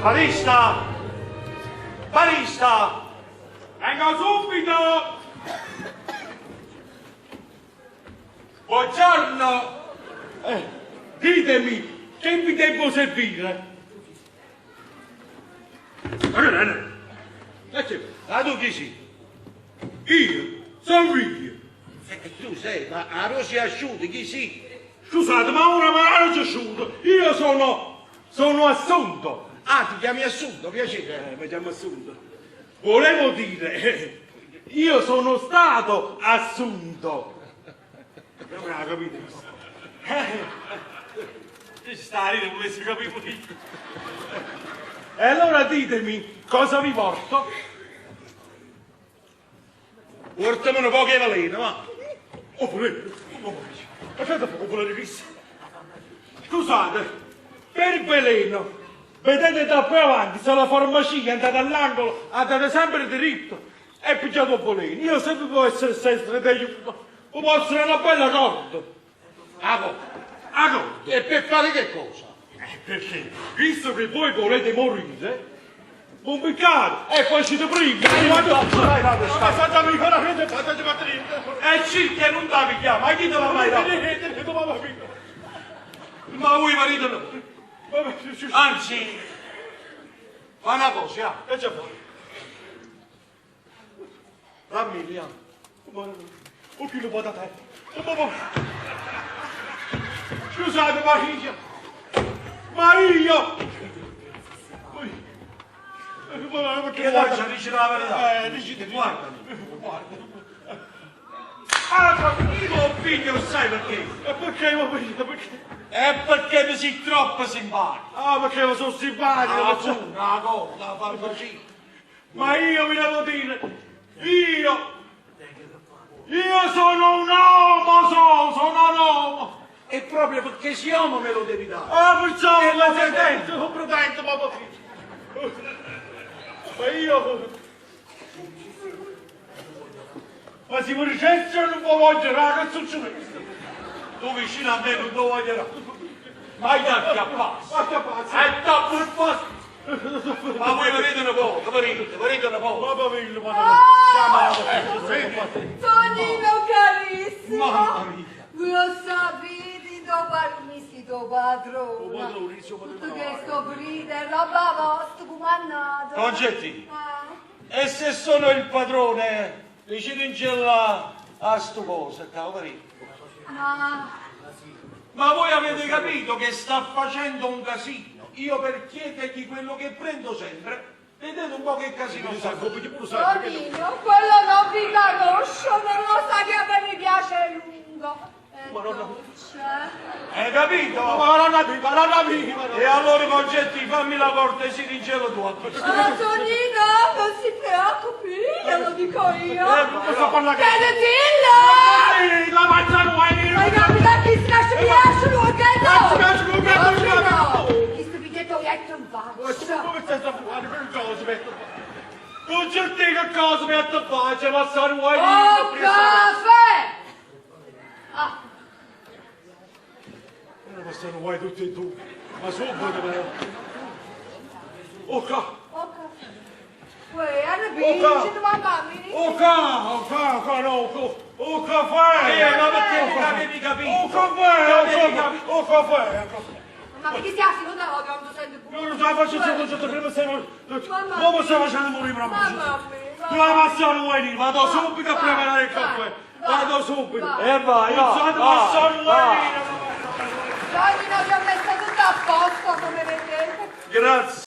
Barista! Barista! Vengo subito! Buongiorno! Ditemi, che vi devo servire? Ma tu chi sei? Io, sono io. Tu sei, ma a rossi asciutti chi sei? Scusate, ma ora non c'è assunto. Io sono assunto. Ah, ti chiami Assunto, piacere. Mi chiamo assunto. Volevo dire, io sono stato assunto. Non me la capite? Ci sta a ridere, volessi capire io. E allora ditemi, cosa vi porto? Portami un po' che veleno, va. Oh, volete? Aspetta poco, volete. Scusate, per veleno, vedete da più avanti, se la farmacia è andata all'angolo, andate sempre diritto e pigliate un veleno. Io sempre può essere strategico, può essere una bella corda. A corda. A corda. E per fare che cosa? Perché, visto che voi volete morire, un piccare e poi siete primi. Vai, Fatemi veramente, fatemi battere. E circa non da picchiare, ma chi te la mai dato? Ma voi marito no? Anzi, fa una cosa, E c'è fuori. dammi lì. Un chilo di te. Scusate, ma io... Che faccia, dici la verità. Dici Guardami. Ah, io figlio, sai perché? Perché? È perché mi sei troppo simpatico. Ah, perché io sono simpatico. La zona, la cosa, la farmacia. Ma io vi devo dire, io sono un uomo, sono un uomo. E proprio perché sei uomo me lo devi dare. Ah, perciò E lo lo pretendo, ma io... Ma si mi ricette non può voglio, che succede? Tu vicino a me non lo voglierò. Ma io ti appazzo. Ma che pazzo? E tappo il posto. Ma voi vedete un po', vedete un po'. Mamma mia, Tonino carissimo, Mamma mia. lo sapete dopo tuo padrone, padrone, il suo padrone. tutto che scoprite, roba vostra, comandato. Concetti. E se sono il padrone, vicino in gella a sto cosa, cavalino. Ma voi avete capito che sta facendo un casino? Io per chiedergli quello che prendo sempre, vedete un po' che casino sta facendo. Tonino, quello non vi conosco, non lo sa che a me mi piace lungo. Hai capito? Ma non la E allora Concetti, fammi la cortesia di gelo tua. Tonino, non si preoccupi, glielo dico io. posso parlare? Chiedetelo! La mangiano, Hai capito chi si lascia piace, lo Tonino! Chi stupidetto è trovato. Come stai a fare? Che cosa metto? Non c'è che cosa metto a faccia, ma sai vuoi Oh, caffè! Ah, Ma se non vuoi tutti e tu, ma subito però. Oh ca! oh caffè. Uè, arrabbici, mamma mia. Oh ca, no, oh caffè! Ma perché non avevi capito? Oh caffè, oh caffè! Ma perché si assi, non te lo quando sento pure. Non lo so, faccio prima stiamo... Come stiamo facendo morire proprio? Mamma mia. Tu la passione vuoi dire? Vado subito a preparare il caffè! Vado subito! Vai. vai, Non so, la passione vuoi dire? Tonino, vi ho messo tutto a posto, come vedete. Grazie!